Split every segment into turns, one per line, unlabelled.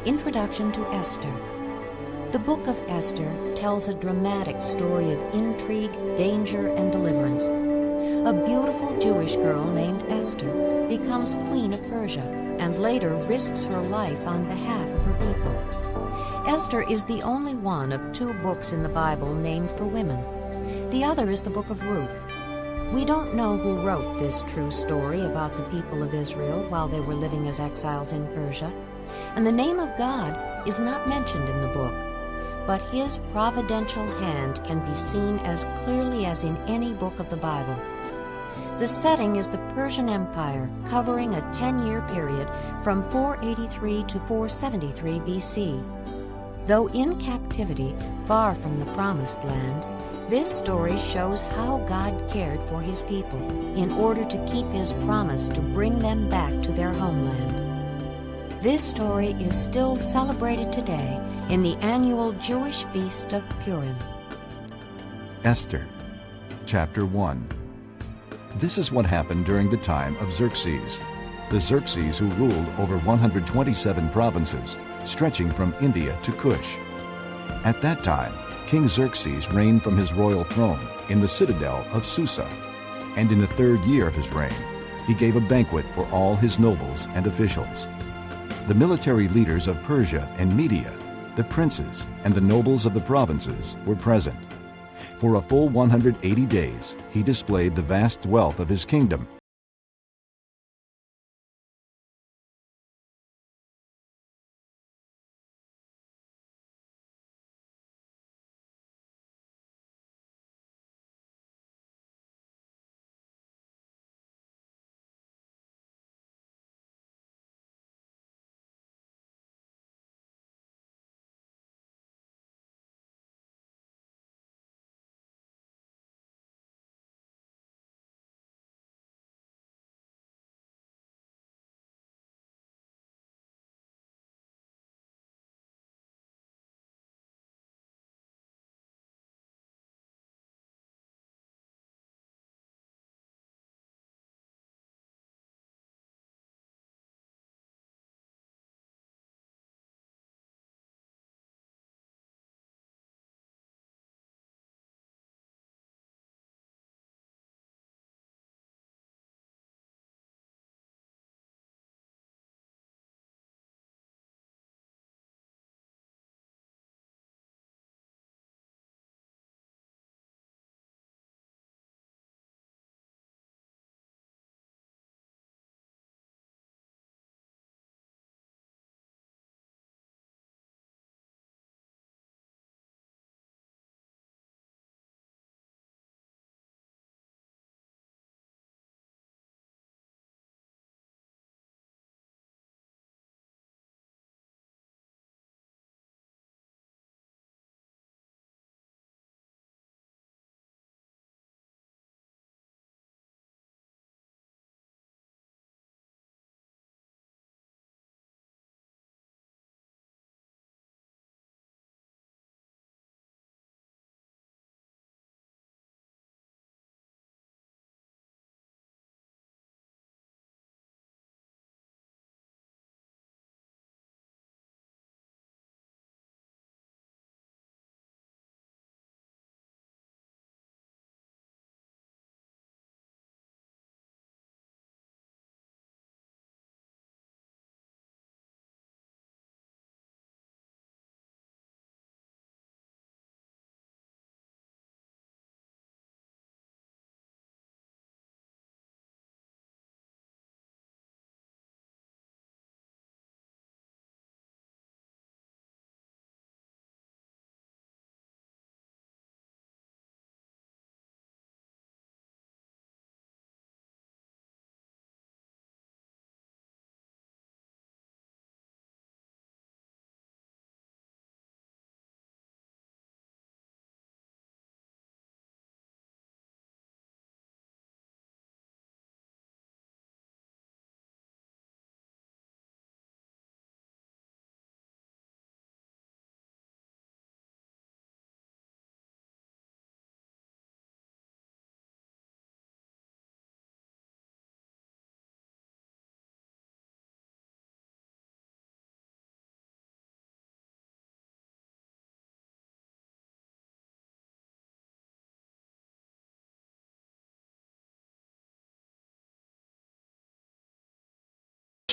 Introduction to Esther. The book of Esther tells a dramatic story of intrigue, danger, and deliverance. A beautiful Jewish girl named Esther becomes queen of Persia and later risks her life on behalf of her people. Esther is the only one of 2 books in the Bible named for women. The other is the book of Ruth. We don't know who wrote this true story about the people of Israel while they were living as exiles in Persia, and the name of God is not mentioned in the book, but His providential hand can be seen as clearly as in any book of the Bible. The setting is the Persian Empire, covering a 10-year period from 483 to 473 B.C. Though in captivity, far from the Promised Land, this story shows how God cared for His people in order to keep His promise to bring them back to their homeland. This story is still celebrated today in the annual Jewish feast of Purim.
Esther, Chapter 1. This is what happened during the time of Xerxes, the Xerxes who ruled over 127 provinces, stretching from India to Cush. At that time, King Xerxes reigned from his royal throne in the citadel of Susa, and in the 3rd year of his reign, he gave a banquet for all his nobles and officials. The military leaders of Persia and Media, the princes, and the nobles of the provinces were present. For a full 180 days, he displayed the vast wealth of his kingdom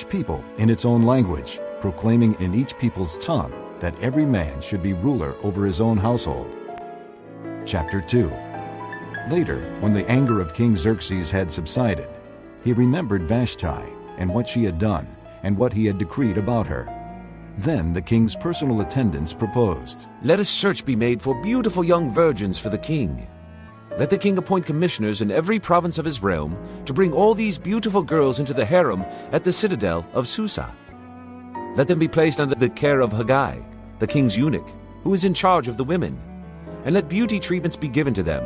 people in its own language, proclaiming in each people's tongue that every man should be ruler over his own household. Chapter 2. Later, when the anger of King Xerxes had subsided, he remembered Vashti and what she had done and what he had decreed about her. Then the king's personal attendants proposed,
"Let a search be made for beautiful young virgins for the king. Let the king appoint commissioners in every province of his realm to bring all these beautiful girls into the harem at the citadel of Susa. Let them be placed under the care of Haggai, the king's eunuch, who is in charge of the women, and let beauty treatments be given to them.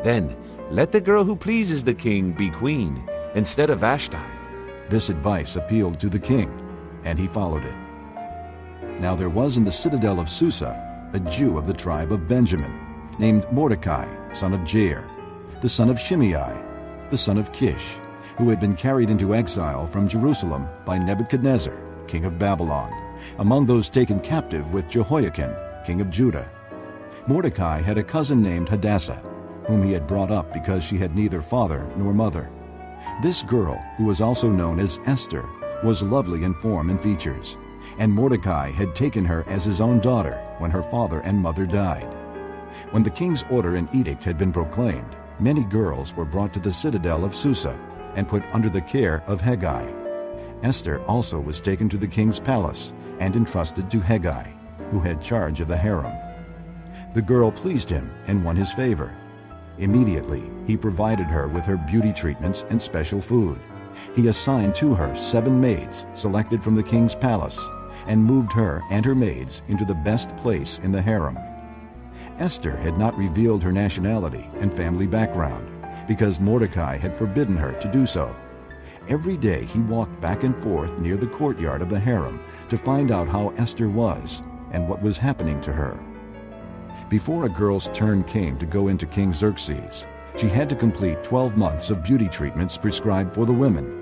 Then let the girl who pleases the king be queen instead of Vashti."
This advice appealed to the king, and he followed it. Now there was in the citadel of Susa a Jew of the tribe of Benjamin, named Mordecai, son of Jair, the son of Shimei, the son of Kish, who had been carried into exile from Jerusalem by Nebuchadnezzar, king of Babylon, among those taken captive with Jehoiakim, king of Judah. Mordecai had a cousin named Hadassah, whom he had brought up because she had neither father nor mother. This girl, who was also known as Esther, was lovely in form and features, and Mordecai had taken her as his own daughter when her father and mother died. When the king's order and edict had been proclaimed, many girls were brought to the citadel of Susa and put under the care of Haggai. Esther also was taken to the king's palace and entrusted to Haggai, who had charge of the harem. The girl pleased him and won his favor. Immediately, he provided her with her beauty treatments and special food. He assigned to her 7 maids selected from the king's palace and moved her and her maids into the best place in the harem. Esther had not revealed her nationality and family background because Mordecai had forbidden her to do so. Every day he walked back and forth near the courtyard of the harem to find out how Esther was and what was happening to her. Before a girl's turn came to go into King Xerxes, she had to complete 12 months of beauty treatments prescribed for the women,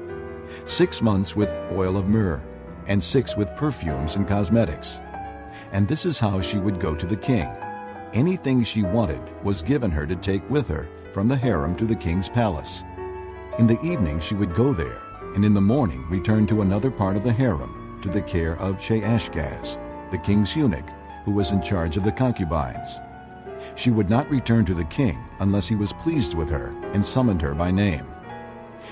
6 months with oil of myrrh, and 6 with perfumes and cosmetics. And this is how she would go to the king. Anything she wanted was given her to take with her from the harem to the king's palace. In the evening she would go there, and in the morning return to another part of the harem to the care of Sheashgaz, the king's eunuch, who was in charge of the concubines. She would not return to the king unless he was pleased with her and summoned her by name.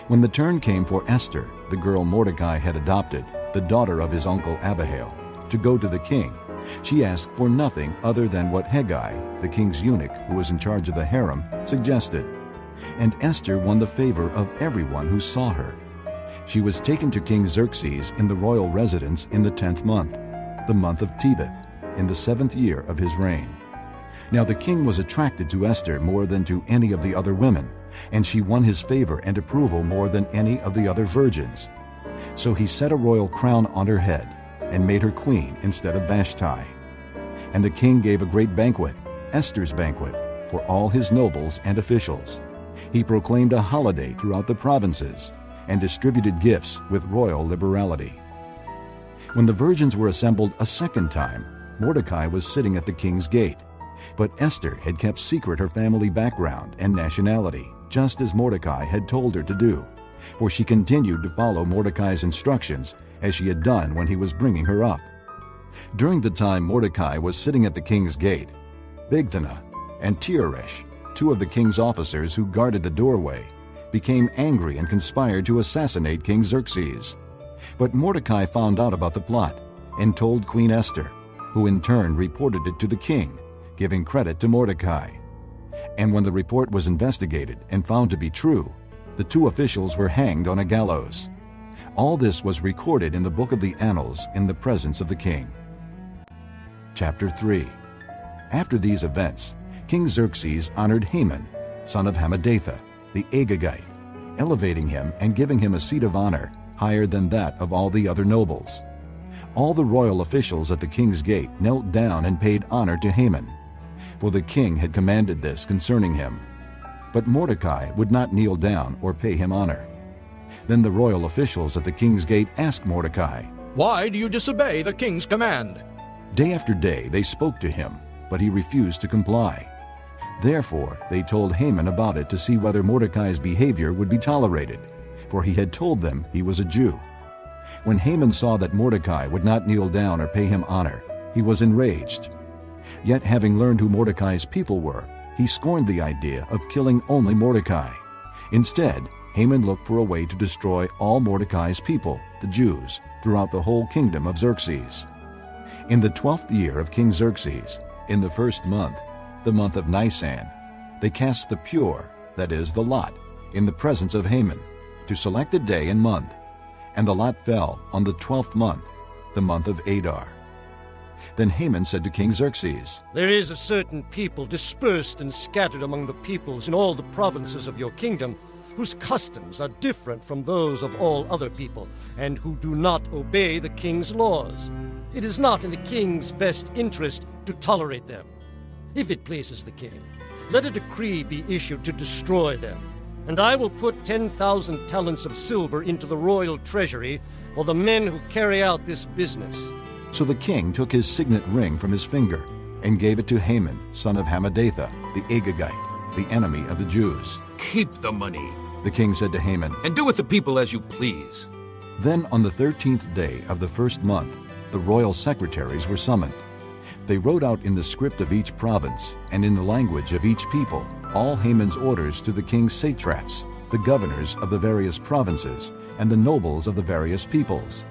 When the turn came for Esther, the girl Mordecai had adopted, the daughter of his uncle Abihail, to go to the king, she asked for nothing other than what Haggai, the king's eunuch who was in charge of the harem, suggested. And Esther won the favor of everyone who saw her. She was taken to King Xerxes in the royal residence in the 10th month, the month of Tebeth, in the 7th year of his reign. Now the king was attracted to Esther more than to any of the other women, and she won his favor and approval more than any of the other virgins. So he set a royal crown on her head and made her queen instead of Vashti. And the king gave a great banquet, Esther's banquet, for all his nobles and officials. He proclaimed a holiday throughout the provinces and distributed gifts with royal liberality. When the virgins were assembled a second time, Mordecai was sitting at the king's gate. But Esther had kept secret her family background and nationality, just as Mordecai had told her to do, for she continued to follow Mordecai's instructions as she had done when he was bringing her up. During the time Mordecai was sitting at the king's gate, Bigthana and Teresh, 2 of the king's officers who guarded the doorway, became angry and conspired to assassinate King Xerxes. But Mordecai found out about the plot and told Queen Esther, who in turn reported it to the king, giving credit to Mordecai. And when the report was investigated and found to be true, the 2 officials were hanged on a gallows. All this was recorded in the book of the Annals in the presence of the king. Chapter 3. After these events, King Xerxes honored Haman, son of Hammedatha, the Agagite, elevating him and giving him a seat of honor higher than that of all the other nobles. All the royal officials at the king's gate knelt down and paid honor to Haman, for the king had commanded this concerning him. But Mordecai would not kneel down or pay him honor. Then the royal officials at the king's gate asked Mordecai,
"Why do you disobey the king's command?"
Day after day they spoke to him, but he refused to comply. Therefore they told Haman about it to see whether Mordecai's behavior would be tolerated, for he had told them he was a Jew. When Haman saw that Mordecai would not kneel down or pay him honor, he was enraged. Yet having learned who Mordecai's people were, he scorned the idea of killing only Mordecai. Instead, Haman looked for a way to destroy all Mordecai's people, the Jews, throughout the whole kingdom of Xerxes. In the 12th year of King Xerxes, in the first month, the month of Nisan, they cast the pure, that is, the lot, in the presence of Haman, to select a day and month. And the lot fell on the 12th month, the month of Adar. Then Haman said to King Xerxes,
There is a certain people dispersed and scattered among the peoples in all the provinces of your kingdom, whose customs are different from those of all other people, and who do not obey the king's laws. It is not in the king's best interest to tolerate them. If it pleases the king, let a decree be issued to destroy them, and I will put 10,000 talents of silver into the royal treasury for the men who carry out this business.
So the king took his signet ring from his finger and gave it to Haman, son of Hammedatha, the Agagite, the enemy of the Jews.
Keep the money,
The king said to Haman,
and do with the people as you please.
Then on the 13th day of the first month, the royal secretaries were summoned. They wrote out in the script of each province and in the language of each people all Haman's orders to the king's satraps, the governors of the various provinces, and the nobles of the various peoples.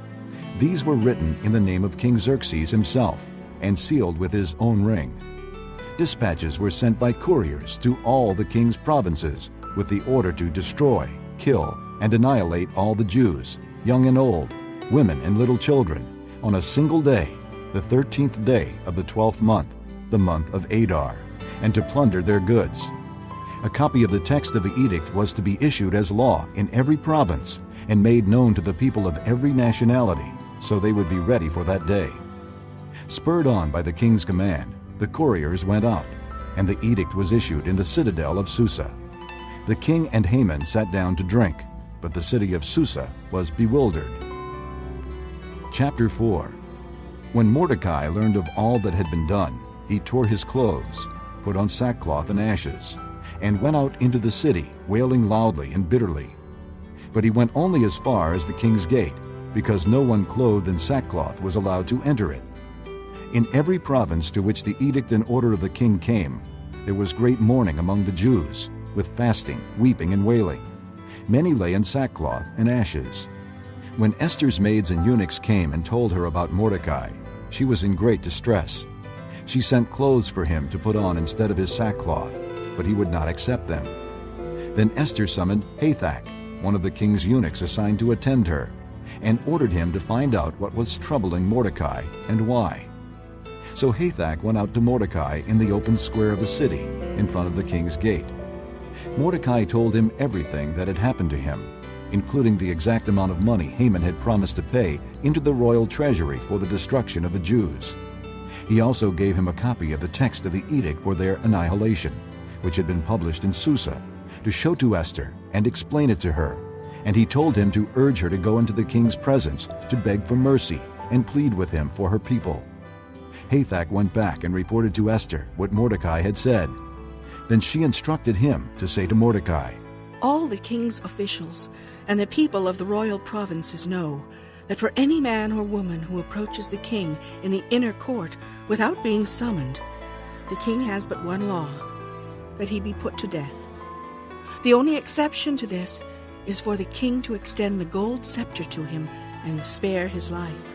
These were written in the name of King Xerxes himself and sealed with his own ring. Dispatches were sent by couriers to all the king's provinces with the order to destroy, kill, and annihilate all the Jews, young and old, women and little children, on a single day, the 13th day of the 12th month, the month of Adar, and to plunder their goods. A copy of the text of the edict was to be issued as law in every province and made known to the people of every nationality, so they would be ready for that day. Spurred on by the king's command, the couriers went out, and the edict was issued in the citadel of Susa. The king and Haman sat down to drink, but the city of Susa was bewildered. Chapter 4. When Mordecai learned of all that had been done, he tore his clothes, put on sackcloth and ashes, and went out into the city, wailing loudly and bitterly. But he went only as far as the king's gate, because no one clothed in sackcloth was allowed to enter it. In every province to which the edict and order of the king came, there was great mourning among the Jews, with fasting, weeping, and wailing. Many lay in sackcloth and ashes. When Esther's maids and eunuchs came and told her about Mordecai, she was in great distress. She sent clothes for him to put on instead of his sackcloth, but he would not accept them. Then Esther summoned Hathach, one of the king's eunuchs assigned to attend her, and ordered him to find out what was troubling Mordecai and why. So Hathach went out to Mordecai in the open square of the city, in front of the king's gate. Mordecai told him everything that had happened to him, including the exact amount of money Haman had promised to pay into the royal treasury for the destruction of the Jews. He also gave him a copy of the text of the edict for their annihilation, which had been published in Susa, to show to Esther and explain it to her, and he told him to urge her to go into the king's presence to beg for mercy and plead with him for her people. Hathach went back and reported to Esther what Mordecai had said. Then she instructed him to say to Mordecai,
All the king's officials and the people of the royal provinces know that for any man or woman who approaches the king in the inner court without being summoned, the king has but one law, that he be put to death. The only exception to this is for the king to extend the gold scepter to him and spare his life.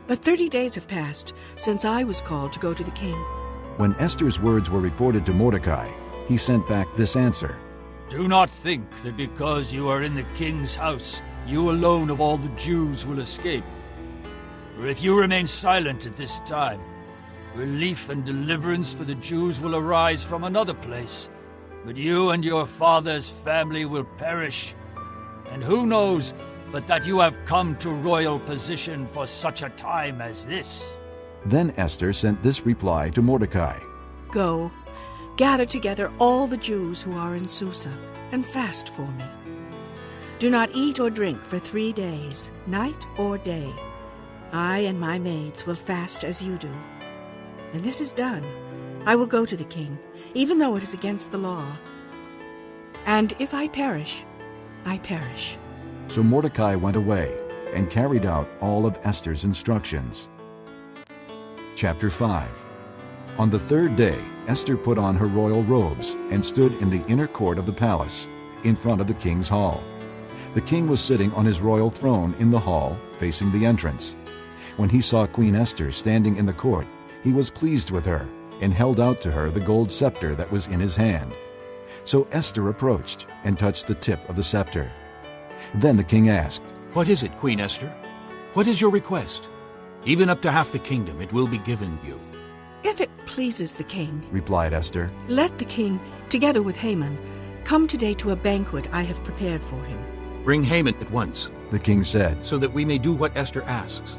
But 30 days have passed since I was called to go to the king.
When Esther's words were reported to Mordecai, he sent back this answer.
Do not think that because you are in the king's house, you alone of all the Jews will escape. For if you remain silent at this time, relief and deliverance for the Jews will arise from another place, but you and your father's family will perish. And who knows but that you have come to royal position for such a time as this?
Then Esther sent this reply to Mordecai.
Go, gather together all the Jews who are in Susa, and fast for me. Do not eat or drink for 3 days, night or day. I and my maids will fast as you do. When this is done, I will go to the king, even though it is against the law. And if I perish, I perish.
So Mordecai went away, and carried out all of Esther's instructions. Chapter 5. On the third day, Esther put on her royal robes and stood in the inner court of the palace, in front of the king's hall. The king was sitting on his royal throne in the hall, facing the entrance. When he saw Queen Esther standing in the court, he was pleased with her and held out to her the gold scepter that was in his hand. So Esther approached and touched the tip of the scepter. Then the king asked,
"What is it, Queen Esther? What is your request? Even up to half the kingdom it will be given you."
If it pleases the king,
replied Esther,
let the king, together with Haman, come today to a banquet I have prepared for him.
"Bring Haman at once,"
the king said,
"so that we may do what Esther asks."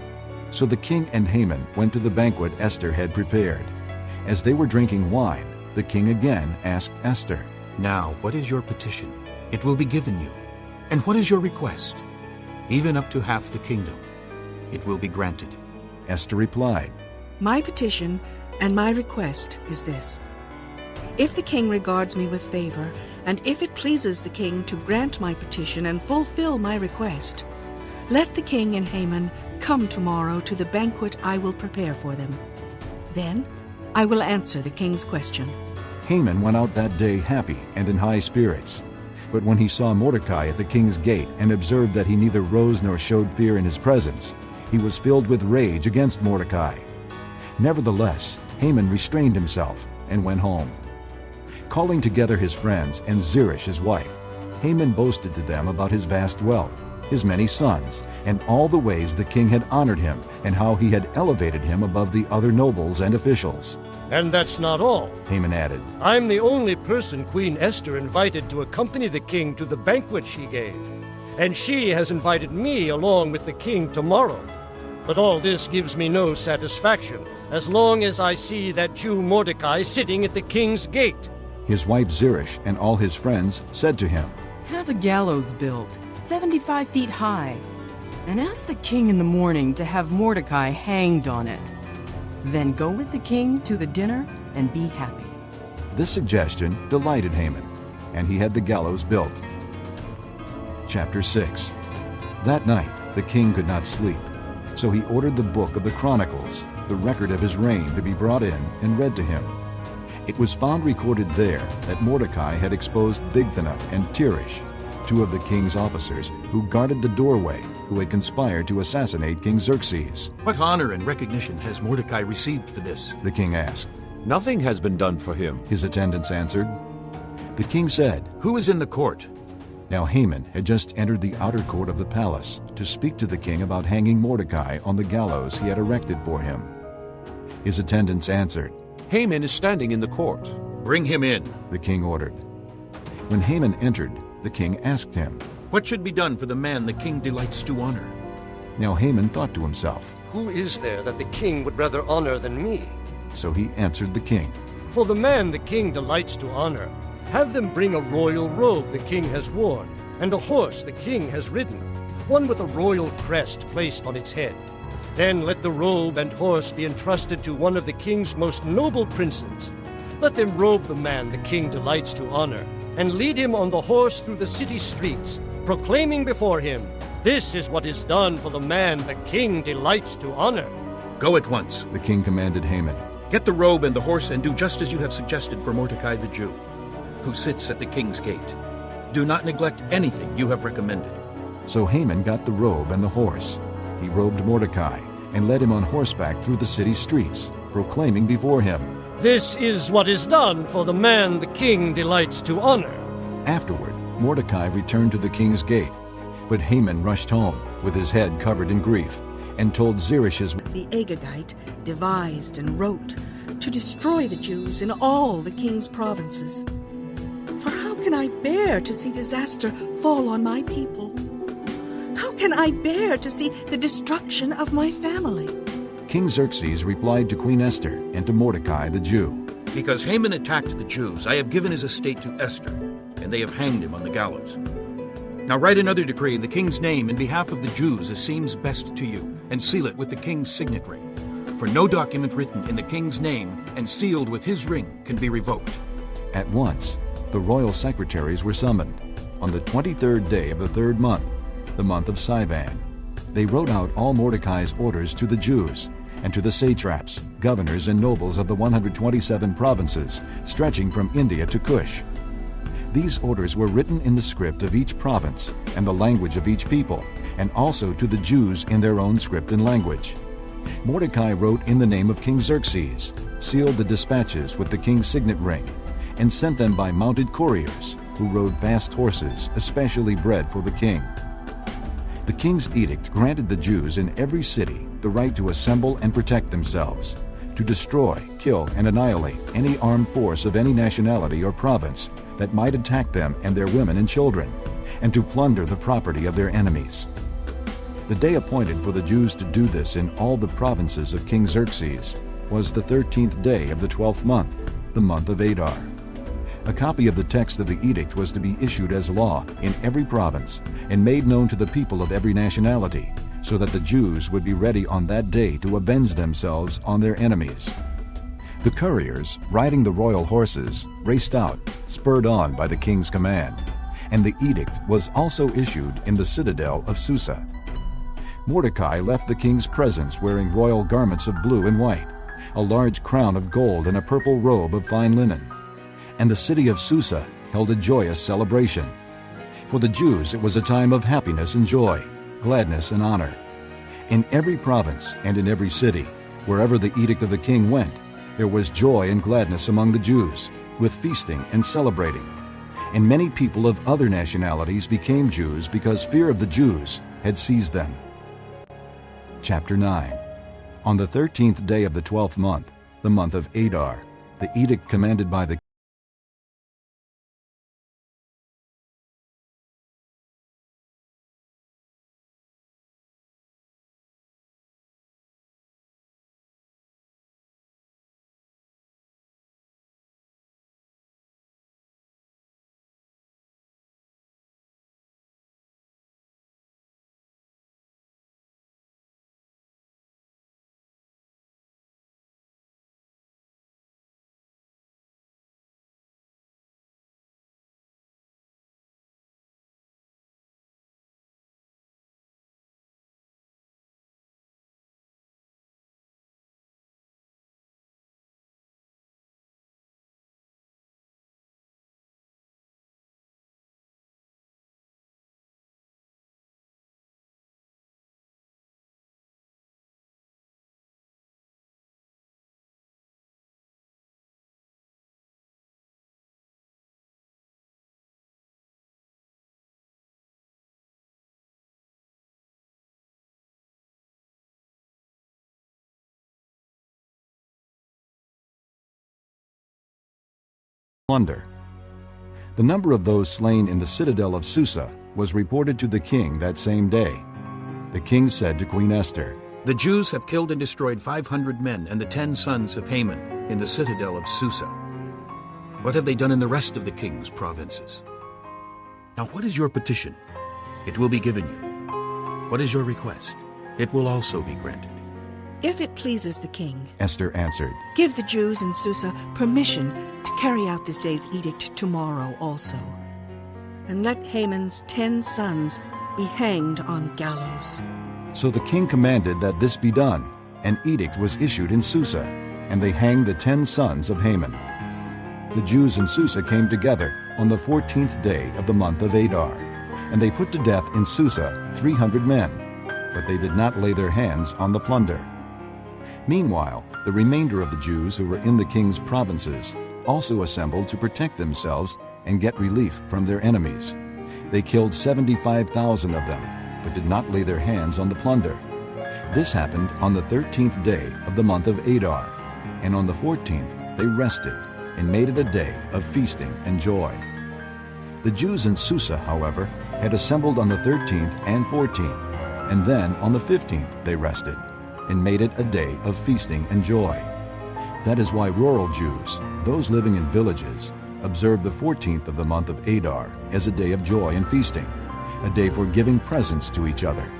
So the king and Haman went to the banquet Esther had prepared. As they were drinking wine, the king again asked Esther,
"Now, what is your petition? It will be given you. And what is your request? Even up to half the kingdom. It will be granted."
Esther replied,
My petition and my request is this. If the king regards me with favor, and if it pleases the king to grant my petition and fulfill my request, let the king and Haman come tomorrow to the banquet I will prepare for them. Then I will answer the king's question.
Haman went out that day happy and in high spirits. But when he saw Mordecai at the king's gate and observed that he neither rose nor showed fear in his presence, he was filled with rage against Mordecai. Nevertheless, Haman restrained himself and went home. Calling together his friends and Zeresh his wife, Haman boasted to them about his vast wealth, his many sons, and all the ways the king had honored him and how he had elevated him above the other nobles and officials.
And that's not all,
Haman added.
I'm the only person Queen Esther invited to accompany the king to the banquet she gave, and she has invited me along with the king tomorrow. But all this gives me no satisfaction, as long as I see that Jew Mordecai sitting at the king's gate.
His wife Zeresh and all his friends said to him,
Have a gallows built, 75 feet high, and ask the king in the morning to have Mordecai hanged on it. Then go with the king to the dinner and be happy.
This suggestion delighted Haman, and he had the gallows built. Chapter 6. That night the king could not sleep, so he ordered the book of the Chronicles, the record of his reign, to be brought in and read to him. It was found recorded there that Mordecai had exposed Bigthana and Teresh, two of the king's officers who guarded the doorway, who had conspired to assassinate King Xerxes.
"What honor and recognition has Mordecai received for this?"
the king asked.
Nothing has been done for him.
His attendants answered. The king said,
"Who is in the court?"
Now Haman had just entered the outer court of the palace to speak to the king about hanging Mordecai on the gallows he had erected for him. His attendants answered.
Haman is standing in the court.
"Bring him in,"
the king ordered. When Haman entered, the king asked him,
"What should be done for the man the king delights to honor?"
Now Haman thought to himself,
Who is there that the king would rather honor than me?
so he answered the king.
For the man the king delights to honor, have them bring a royal robe the king has worn, and a horse the king has ridden, one with a royal crest placed on its head. Then let the robe and horse be entrusted to one of the king's most noble princes. Let them robe the man the king delights to honor, and lead him on the horse through the city streets, proclaiming before him, This is what is done for the man the king delights to honor.
"Go at once,"
The king commanded Haman.
"Get the robe and the horse and do just as you have suggested for Mordecai the Jew, who sits at the king's gate. Do not neglect anything you have recommended."
So Haman got the robe and the horse. He robed Mordecai and led him on horseback through the city streets, proclaiming before him,
This is what is done for the man the king delights to honor.
Afterward, Mordecai returned to the king's gate, but Haman rushed home with his head covered in grief and told Zeresh his
The Agagite devised and wrote to destroy the Jews in all the king's provinces. For how can I bear to see disaster fall on my people? How can I bear to see the destruction of my family?
King Xerxes replied to Queen Esther and to Mordecai the Jew.
"Because Haman attacked the Jews, I have given his estate to Esther, and they have hanged him on the gallows. Now write another decree in the king's name in behalf of the Jews as seems best to you, and seal it with the king's signet ring. For no document written in the king's name and sealed with his ring can be revoked."
At once, the royal secretaries were summoned on the 23rd day of the third month, the month of Sivan. they wrote out all Mordecai's orders to the Jews and to the satraps, governors, and nobles of the 127 provinces stretching from India to Cush. These orders were written in the script of each province and the language of each people, and also to the Jews in their own script and language. Mordecai wrote in the name of King Xerxes, sealed the dispatches with the king's signet ring, and sent them by mounted couriers who rode fast horses, especially bred for the king. The king's edict granted the Jews in every city the right to assemble and protect themselves, to destroy, kill, and annihilate any armed force of any nationality or province that might attack them and their women and children, and to plunder the property of their enemies. The day appointed for the Jews to do this in all the provinces of King Xerxes was the 13th day of the 12th month, the month of Adar. A copy of the text of the edict was to be issued as law in every province and made known to the people of every nationality, so that the Jews would be ready on that day to avenge themselves on their enemies. The couriers, riding the royal horses, raced out, spurred on by the king's command, and the edict was also issued in the citadel of Susa. Mordecai left the king's presence wearing royal garments of blue and white, a large crown of gold and a purple robe of fine linen. And the city of Susa held a joyous celebration. For the Jews it was a time of happiness and joy, gladness and honor. In every province and in every city, wherever the edict of the king went, there was joy and gladness among the Jews, with feasting and celebrating. And many people of other nationalities became Jews because fear of the Jews had seized them. Chapter 9. On the 13th day of the 12th month, the month of Adar, the edict commanded by the plunder. The number of those slain in the citadel of Susa was reported to the king that same day. The king said to Queen Esther,
The Jews have killed and destroyed 500 men and the 10 sons of Haman in the citadel of Susa. What have they done in the rest of the king's provinces? Now what is your petition? It will be given you. What is your request? It will also be granted.
If it pleases the king,
Esther answered,
give the Jews in Susa permission to carry out this day's edict tomorrow also. And let Haman's 10 sons be hanged on gallows.
So the king commanded that this be done. An edict was issued in Susa, and they hanged the 10 sons of Haman. The Jews in Susa came together on the 14th day of the month of Adar, and they put to death in Susa 300 men, but they did not lay their hands on the plunder. Meanwhile, the remainder of the Jews who were in the king's provinces also assembled to protect themselves and get relief from their enemies. They killed 75,000 of them, but did not lay their hands on the plunder. This happened on the 13th day of the month of Adar, and on the 14th they rested and made it a day of feasting and joy. The Jews in Susa, however, had assembled on the 13th and 14th, and then on the 15th they rested and made it a day of feasting and joy. That is why rural Jews, those living in villages, observe the 14th of the month of Adar as a day of joy and feasting, a day for giving presents to each other.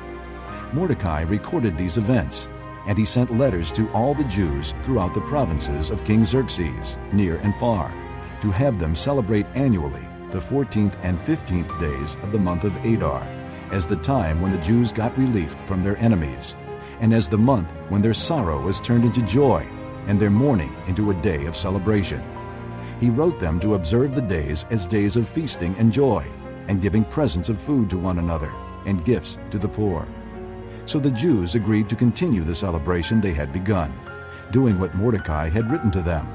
Mordecai recorded these events, and he sent letters to all the Jews throughout the provinces of King Xerxes, near and far, to have them celebrate annually the 14th and 15th days of the month of Adar, as the time when the Jews got relief from their enemies, and as the month when their sorrow was turned into joy, and their mourning into a day of celebration. He wrote them to observe the days as days of feasting and joy, and giving presents of food to one another, and gifts to the poor. So the Jews agreed to continue the celebration they had begun, doing what Mordecai had written to them.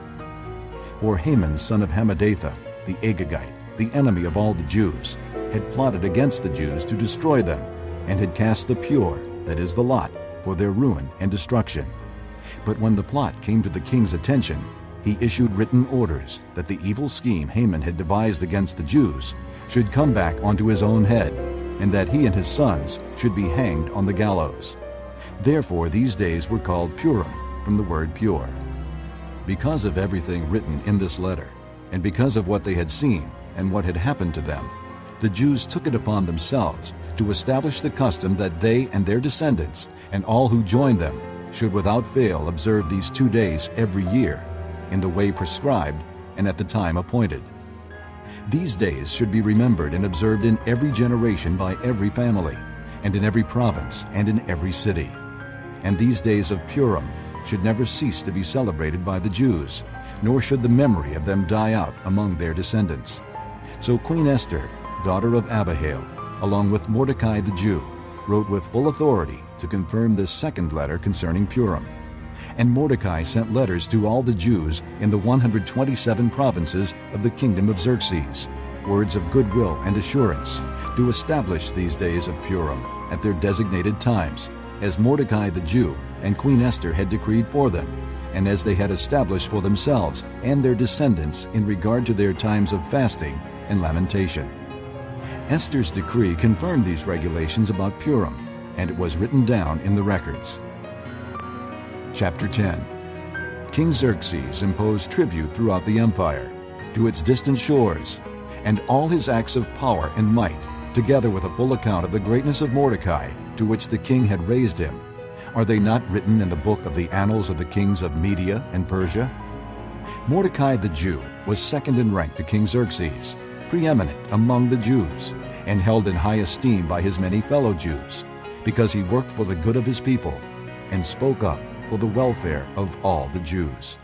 For Haman, son of Hammedatha, the Agagite, the enemy of all the Jews, had plotted against the Jews to destroy them, and had cast the pure, that is the lot, for their ruin and destruction. But when the plot came to the king's attention, he issued written orders that the evil scheme Haman had devised against the Jews should come back onto his own head, and that he and his sons should be hanged on the gallows. Therefore these days were called Purim, from the word pure. Because of everything written in this letter, and because of what they had seen and what had happened to them, the Jews took it upon themselves to establish the custom that they and their descendants and all who joined them should without fail observe these 2 days every year, in the way prescribed and at the time appointed. These days should be remembered and observed in every generation by every family, and in every province and in every city. And these days of Purim should never cease to be celebrated by the Jews, nor should the memory of them die out among their descendants. So Queen Esther, daughter of Abihail, along with Mordecai the Jew, wrote with full authority to confirm this second letter concerning Purim. And Mordecai sent letters to all the Jews in the 127 provinces of the kingdom of Xerxes, words of goodwill and assurance, to establish these days of Purim at their designated times, as Mordecai the Jew and Queen Esther had decreed for them, and as they had established for themselves and their descendants in regard to their times of fasting and lamentation. Esther's decree confirmed these regulations about Purim, and it was written down in the records. Chapter 10. King Xerxes imposed tribute throughout the empire, to its distant shores, and all his acts of power and might, together with a full account of the greatness of Mordecai, to which the king had raised him. Are they not written in the book of the annals of the kings of Media and Persia? Mordecai the Jew was second in rank to King Xerxes, preeminent among the Jews, and held in high esteem by his many fellow Jews, because he worked for the good of his people and spoke up for the welfare of all the Jews.